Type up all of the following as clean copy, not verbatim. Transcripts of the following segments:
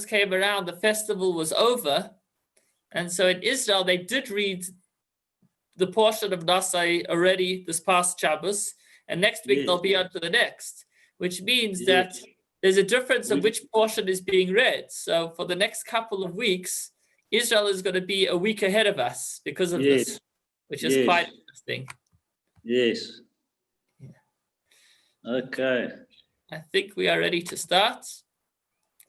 Shabbos came around, the festival was over. And so in Israel, they did read the portion of Nasai already this past Shabbos. And next week, they'll be on to the next, which means that there's a difference of which portion is being read. So for the next couple of weeks, Israel is going to be a week ahead of us because of this, which is quite interesting. Yes. Okay. I think we are ready to start.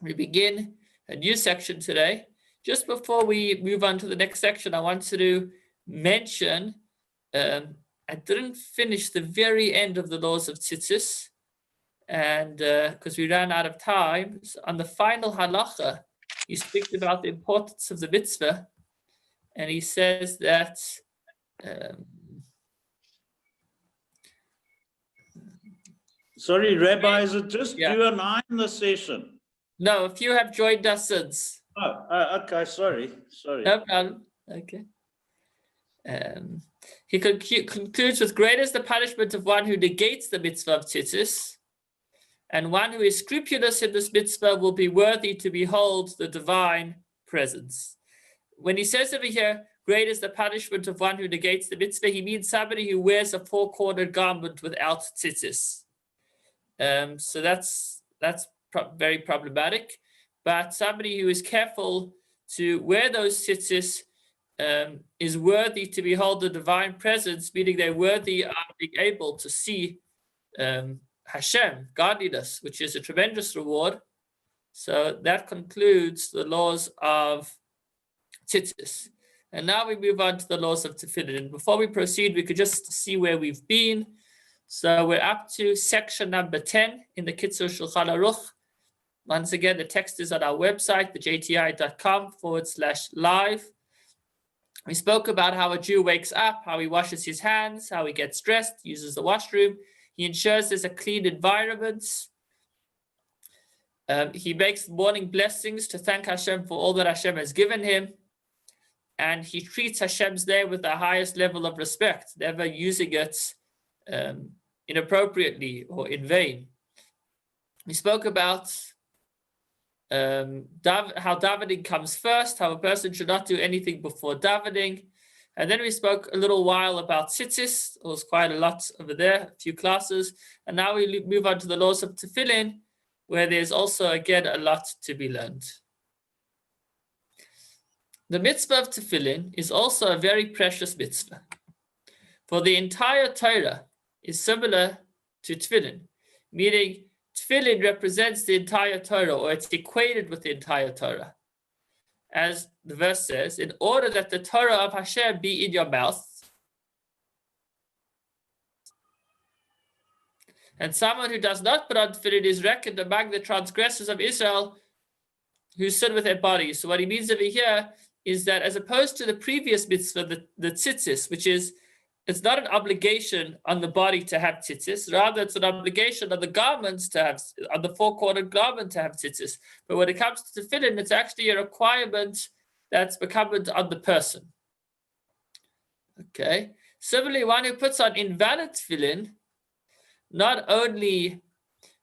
We begin a new section today. Just before we move on to the next section, I wanted to mention, I didn't finish the very end of the laws of tzitzis, and because we ran out of time. So on the final halacha, he speaks about the importance of the mitzvah, and he says that sorry, Rabbi, is it just you and I in the session? No, a few have joined us since. Oh, okay, sorry. No problem. Okay. He concludes with, great is the punishment of one who negates the mitzvah of tzitzis, and one who is scrupulous in this mitzvah will be worthy to behold the divine presence. When he says over here, great is the punishment of one who negates the mitzvah, he means somebody who wears a four-cornered garment without tzitzis. So that's very problematic. But somebody who is careful to wear those tzitzis is worthy to behold the divine presence, meaning they're worthy of being able to see Hashem, godliness, which is a tremendous reward. So that concludes the laws of tzitzis. And now we move on to the laws of tefillin. And before we proceed, we could just see where we've been. So we're up to section number 10 in the Kitzur Shulchan Aruch. Once again, the text is on our website, thejti.com/live. We spoke about how a Jew wakes up, how he washes his hands, how he gets dressed, uses the washroom. He ensures there's a clean environment. He makes morning blessings to thank Hashem for all that Hashem has given him. And he treats Hashem's name with the highest level of respect, never using it inappropriately or in vain. We spoke about how davening comes first, how a person should not do anything before davening. And then we spoke a little while about tzitzis. There was quite a lot over there, a few classes. And now we move on to the laws of tefillin, where there's also, again, a lot to be learned. The mitzvah of tefillin is also a very precious mitzvah. For the entire Torah is similar to tefillin, meaning tefillin represents the entire Torah, or it's equated with the entire Torah. As the verse says, in order that the Torah of Hashem be in your mouth, and someone who does not put on tefillin is reckoned among the transgressors of Israel who sin with their bodies. So what he means over here is that as opposed to the previous mitzvah, the tzitzis, which is, it's not an obligation on the body to have tzitzis, rather it's an obligation on the garments to have, on the four-cornered garment to have tzitzis. But when it comes to tefillin, it's actually a requirement that's incumbent on the person. Okay. Similarly, one who puts on invalid tefillin not only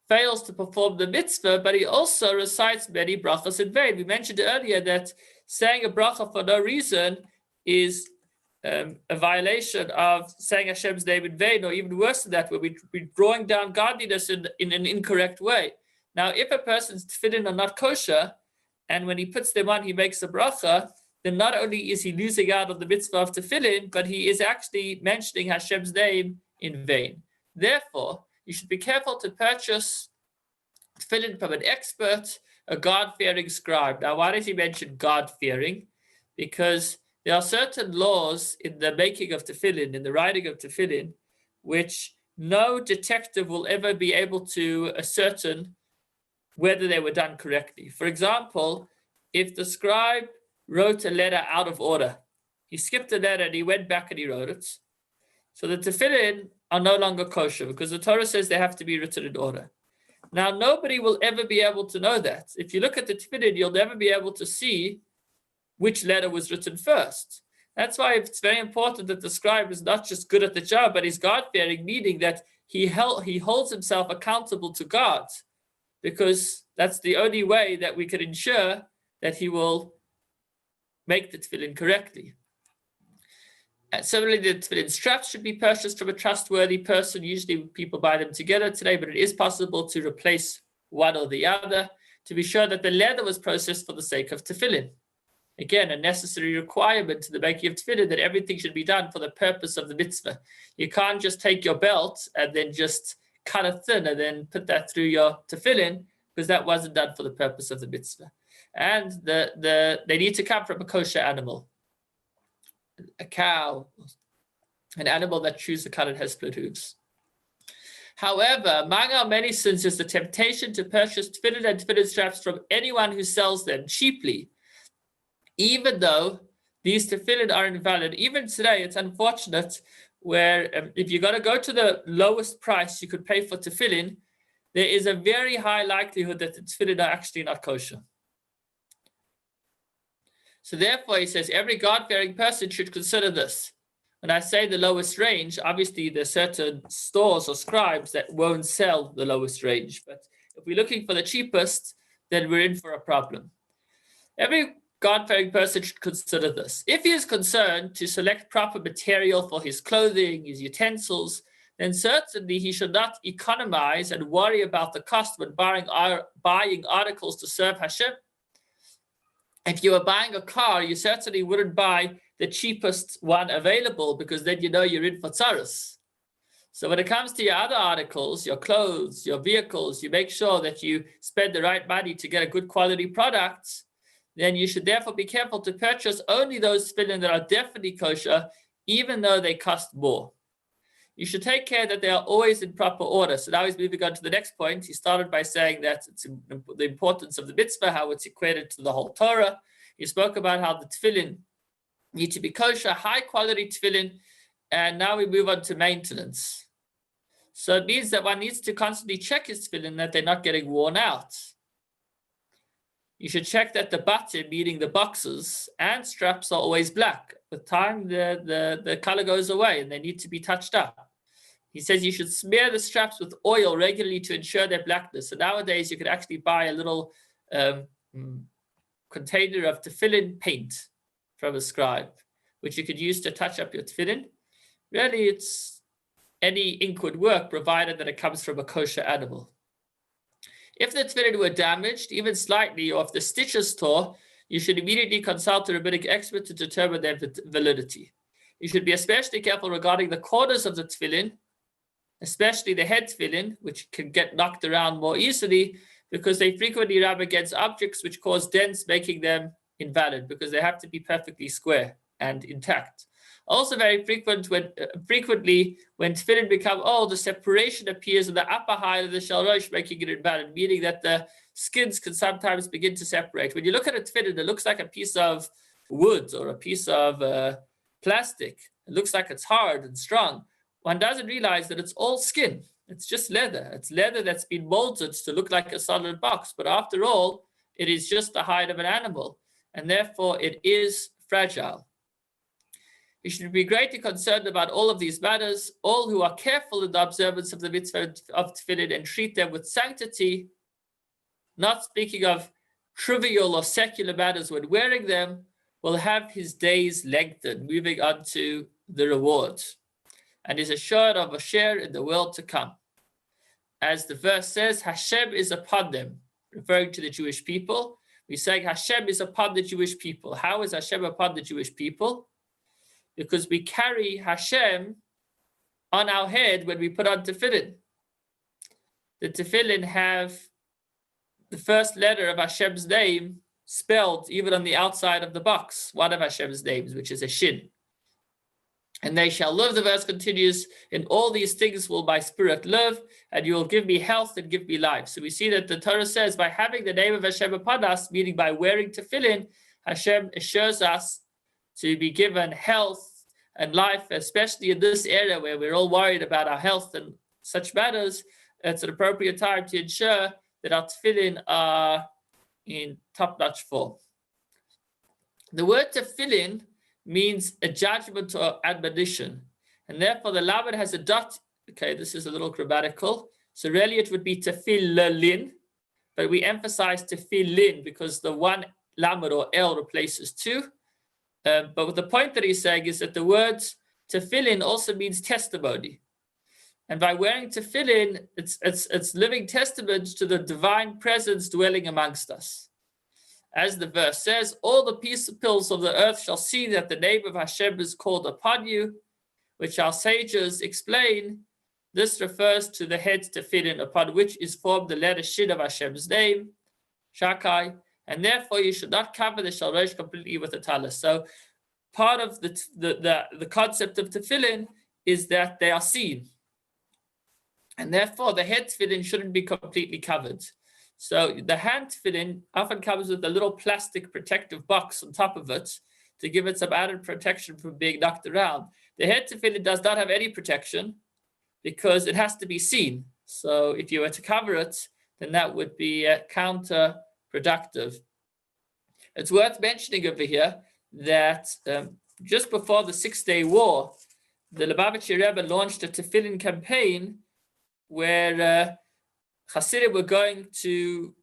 fails to perform the mitzvah, but he also recites many brachas in vain. We mentioned earlier that saying a bracha for no reason is a violation of saying Hashem's name in vain, or even worse than that, where we're drawing down godliness in an incorrect way. Now, if a person's tefillin are not kosher, and when he puts them on, he makes a bracha, then not only is he losing out on the mitzvah of tefillin, but he is actually mentioning Hashem's name in vain. Therefore, you should be careful to purchase tefillin from an expert, a God-fearing scribe. Now, why does he mention God-fearing? Because there are certain laws in the making of tefillin, in the writing of tefillin, which no detective will ever be able to ascertain whether they were done correctly. For example, if the scribe wrote a letter out of order, he skipped a letter and he went back and he wrote it, so the tefillin are no longer kosher because the Torah says they have to be written in order. Now, nobody will ever be able to know that. If you look at the tefillin, you'll never be able to see which letter was written first. That's why it's very important that the scribe is not just good at the job, but he's God-fearing, meaning that he holds himself accountable to God. because that's the only way that we can ensure that he will make the tefillin correctly. Similarly, the tefillin straps should be purchased from a trustworthy person. Usually people buy them together today, but it is possible to replace one or the other to be sure that the leather was processed for the sake of tefillin. Again, a necessary requirement to the making of tefillin, that everything should be done for the purpose of the mitzvah. You can't just take your belt and then just cut it thin and then put that through your tefillin, because that wasn't done for the purpose of the mitzvah. And they need to come from a kosher animal. A cow, an animal that chews the cud and has split hooves. However, among our many sins is the temptation to purchase tefillin and tefillin straps from anyone who sells them cheaply, even though these tefillin are invalid. Even today, it's unfortunate where if you're going to go to the lowest price you could pay for tefillin, there is a very high likelihood that the tefillin are actually not kosher. So therefore, he says, every God-fearing person should consider this. When I say the lowest range, obviously there's certain stores or scribes that won't sell the lowest range. But if we're looking for the cheapest, then we're in for a problem. Every God-fearing person should consider this. If he is concerned to select proper material for his clothing, his utensils, then certainly he should not economize and worry about the cost when buying articles to serve Hashem. If you were buying a car, you certainly wouldn't buy the cheapest one available, because then you know you're in for tzaros. So when it comes to your other articles, your clothes, your vehicles, you make sure that you spend the right money to get a good quality product. Then you should therefore be careful to purchase only those tefillin that are definitely kosher, even though they cost more. You should take care that they are always in proper order. So now he's moving on to the next point. He started by saying that it's the importance of the mitzvah, how it's equated to the whole Torah. He spoke about how the tefillin need to be kosher, high quality tefillin, and now we move on to maintenance. So it means that one needs to constantly check his tefillin that they're not getting worn out. You should check that the batim, meaning the boxes and straps, are always black. With time, the color goes away and they need to be touched up. He says you should smear the straps with oil regularly to ensure their blackness. So nowadays you could actually buy a little container of tefillin paint from a scribe, which you could use to touch up your tefillin. Really, it's any ink would work, provided that it comes from a kosher animal. If the tefillin were damaged, even slightly, or if the stitches tore, you should immediately consult a rabbinic expert to determine their validity. You should be especially careful regarding the corners of the tefillin, especially the head tefillin, which can get knocked around more easily, because they frequently rub against objects which cause dents, making them invalid, because they have to be perfectly square and intact. Also very frequently when tefillin become old, the separation appears in the upper height of the shalrosh, making it invalid, meaning that the skins can sometimes begin to separate. When you look at a tefillin, it looks like a piece of wood or a piece of plastic. It looks like it's hard and strong. One doesn't realize that it's all skin. It's just leather. It's leather that's been molded to look like a solid box. But after all, it is just the hide of an animal, and therefore it is fragile. You should be greatly concerned about all of these matters. All who are careful in the observance of the mitzvah of tefillin and treat them with sanctity, not speaking of trivial or secular matters when wearing them, will have his days lengthened, moving on to the reward, and is assured of a share in the world to come. As the verse says, Hashem is upon them, referring to the Jewish people. We're saying Hashem is upon the Jewish people. How is Hashem upon the Jewish people? Because we carry Hashem on our head when we put on tefillin. The tefillin have the first letter of Hashem's name spelled even on the outside of the box, one of Hashem's names, which is a shin. And they shall live, the verse continues, in all these things will my spirit live, and you will give me health and give me life. So we see that the Torah says by having the name of Hashem upon us, meaning by wearing tefillin, Hashem assures us to be given health and life, especially in this area where we're all worried about our health and such matters. It's an appropriate time to ensure that our tefillin are in top-notch form. The word tefillin means a judgment or admonition, and therefore the lamed has a dot. Okay, this is a little grammatical. So really it would be tefillin, but we emphasize tefillin because the one lamed or L replaces two. But the point that he's saying is that the word tefillin also means testimony. And by wearing tefillin, it's living testament to the divine presence dwelling amongst us. As the verse says, all the peoples of the earth shall see that the name of Hashem is called upon you, which our sages explain. This refers to the head tefillin, upon which is formed the letter shin of Hashem's name, Shakai, and therefore you should not cover the shalrosh completely with a talus. So part of the concept of tefillin is that they are seen. And therefore, the head tefillin shouldn't be completely covered. So the hand tefillin often comes with a little plastic protective box on top of it to give it some added protection from being knocked around. The head tefillin does not have any protection because it has to be seen. So if you were to cover it, then that would be counterproductive. It's worth mentioning over here that just before the 6-Day War, the Lubavitcher Rebbe launched a tefillin campaign where Hasidim were going to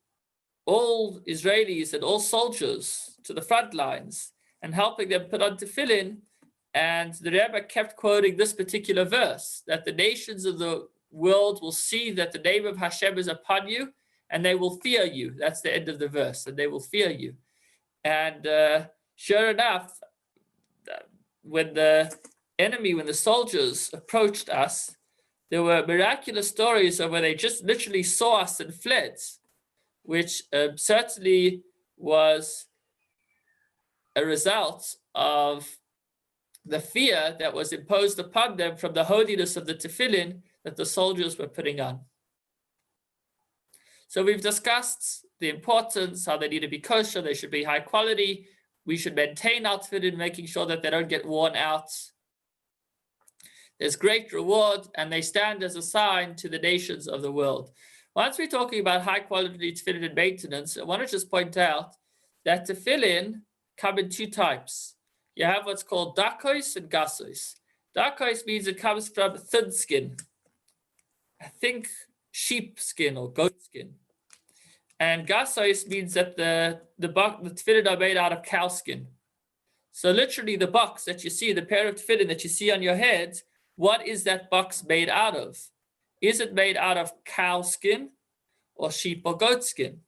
all Israelis and all soldiers to the front lines and helping them put on tefillin. And the Rebbe kept quoting this particular verse, that the nations of the world will see that the name of Hashem is upon you and they will fear you. That's the end of the verse, and they will fear you. And sure enough, when the soldiers approached us, there were miraculous stories of where they just literally saw us and fled, which certainly was a result of the fear that was imposed upon them from the holiness of the tefillin that the soldiers were putting on. So we've discussed the importance, how they need to be kosher, they should be high quality. We should maintain our tefillin, making sure that they don't get worn out. There's great reward, and they stand as a sign to the nations of the world. Once we're talking about high quality tefillin and maintenance, I want to just point out that tefillin come in two types. You have what's called dakos and gasos. Dakos means it comes from thin skin. I think sheep skin or goat skin. And gasos means that the tefillin are made out of cow skin. So literally the box that you see, the pair of tefillin that you see on your head, what is that box made out of? Is it made out of cow skin or sheep or goat skin?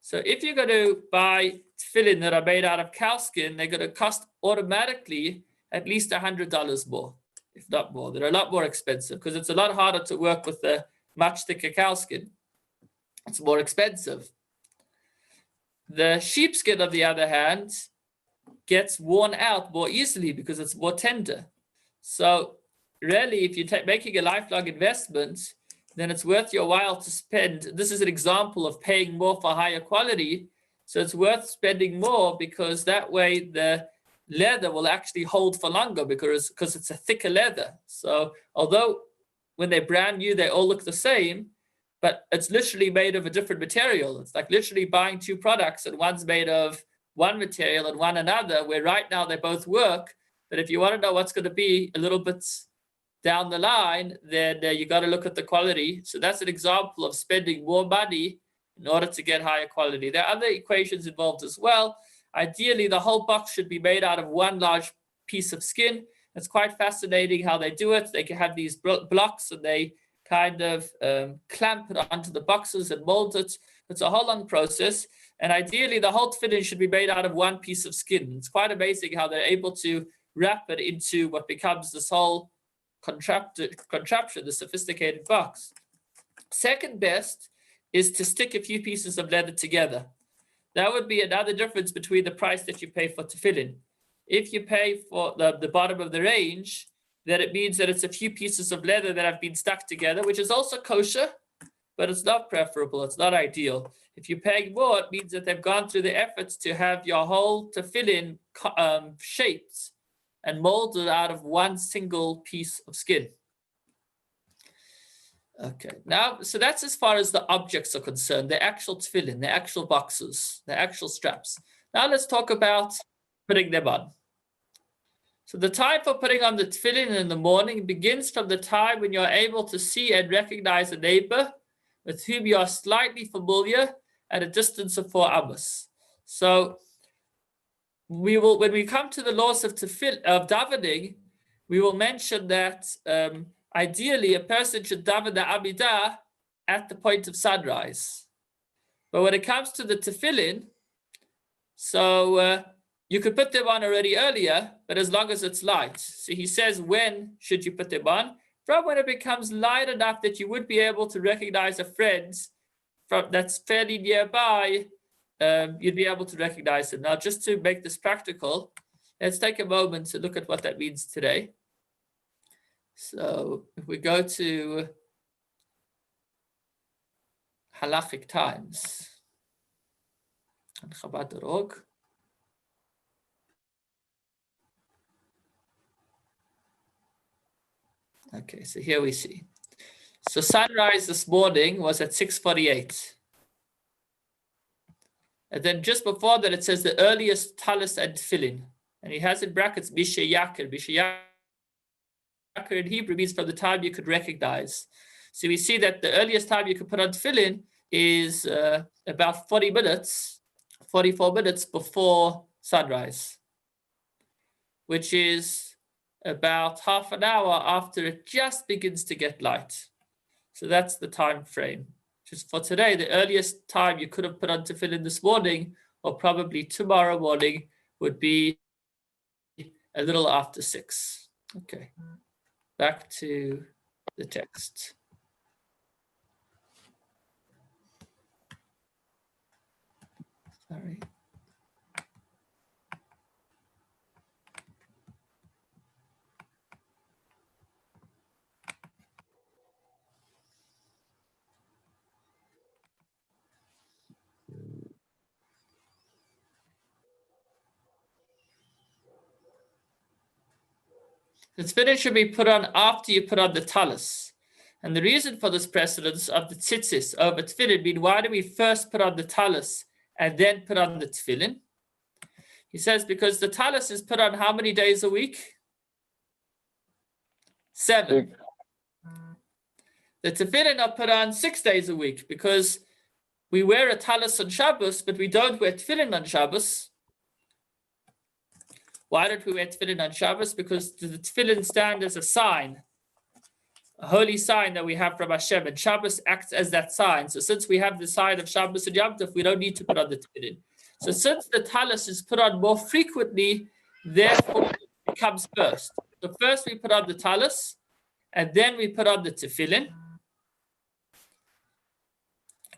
So if you're going to buy tefillin that are made out of cow skin, they're going to cost automatically at least $100 more, if not more. They're a lot more expensive because it's a lot harder to work with the much thicker cow skin. It's more expensive. The sheepskin, on the other hand, gets worn out more easily because it's more tender. So really, if you're making a lifelong investment, then it's worth your while to spend. This is an example of paying more for higher quality. So it's worth spending more because that way the leather will actually hold for longer because it's a thicker leather. So although when they're brand new, they all look the same, but it's literally made of a different material. It's like literally buying two products and one's made of one material and one another, where right now they both work. But if you want to know what's going to be a little bit down the line, then you got to look at the quality. So that's an example of spending more money in order to get higher quality. There are other equations involved as well. Ideally, the whole box should be made out of one large piece of skin. It's quite fascinating how they do it. They can have these blocks and they kind of clamp it onto the boxes and mold it. It's a whole long process. And ideally, the whole tefillin should be made out of one piece of skin. It's quite amazing how they're able to wrap it into what becomes this whole contraption, the sophisticated box. Second best is to stick a few pieces of leather together. That would be another difference between the price that you pay for tefillin. If you pay for the bottom of the range, then it means that it's a few pieces of leather that have been stuck together, which is also kosher, but it's not preferable, it's not ideal. If you're paying more, it means that they've gone through the efforts to have your whole tefillin shaped and molded out of one single piece of skin. Okay, now, so that's as far as the objects are concerned, the actual tefillin, the actual boxes, the actual straps. Now let's talk about putting them on. So the time for putting on the tefillin in the morning begins from the time when you're able to see and recognize a neighbor with whom you are slightly familiar at a distance of 4 amos. So we will, when we come to the laws of davening, we will mention that ideally a person should daven the Amidah at the point of sunrise. But when it comes to the tefillin, so you could put them on already earlier, but as long as it's light. So he says, when should you put them on? From when it becomes light enough that you would be able to recognize a friend that's fairly nearby, you'd be able to recognize them. Now, just to make this practical, let's take a moment to look at what that means today. So if we go to Halachic Times and Chabad.org. Okay, so here we see. So sunrise this morning was at 6:48. And then just before that, it says the earliest talis and tefillin. And he has in brackets Bisha Yakir. Bisha Yakir in Hebrew means from the time you could recognize. So we see that the earliest time you could put on tefillin is about 40 minutes, 44 minutes before sunrise, which is about half an hour after it just begins to get light. So that's the time frame. Just for today, the earliest time you could have put on tefillin this morning, or probably tomorrow morning, would be a little after 6. Okay, back to the text. Sorry. The tefillin should be put on after you put on the talis. And the reason for this precedence of the tzitzis over tefillin mean, why do we first put on the talis and then put on the tefillin? He says because the talis is put on how many days a week? 7. The tefillin are put on 6 days a week because we wear a talis on Shabbos, but we don't wear tefillin on Shabbos. Why don't we wear tefillin on Shabbos? Because the tefillin stand as a sign, a holy sign that we have from Hashem, and Shabbos acts as that sign. So since we have the sign of Shabbos and Yom Tov, we don't need to put on the tefillin. So since the talis is put on more frequently, therefore it comes first. So first we put on the talis, and then we put on the tefillin.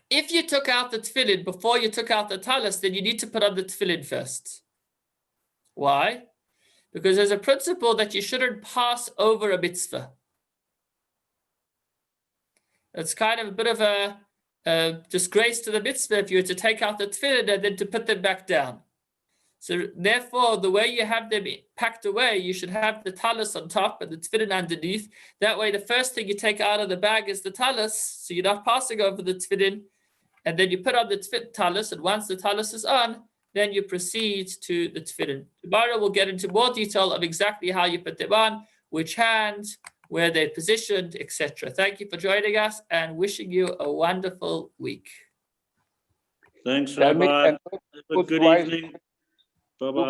If you took out the tefillin before you took out the talis, then you need to put on the tefillin first. Why? Because there's a principle that you shouldn't pass over a mitzvah. It's kind of a bit of a disgrace to the mitzvah if you were to take out the tefillin and then to put them back down. So therefore, the way you have them packed away, you should have the talis on top and the tefillin underneath. That way, the first thing you take out of the bag is the talis, so you're not passing over the tefillin. And then you put on the talis, and once the talis is on, then you proceed to the tefillin. Tomorrow we'll get into more detail of exactly how you put them on, which hand, where they're positioned, etc. Thank you for joining us and wishing you a wonderful week. Thanks, Rabbi. Have a good evening. Bye-bye.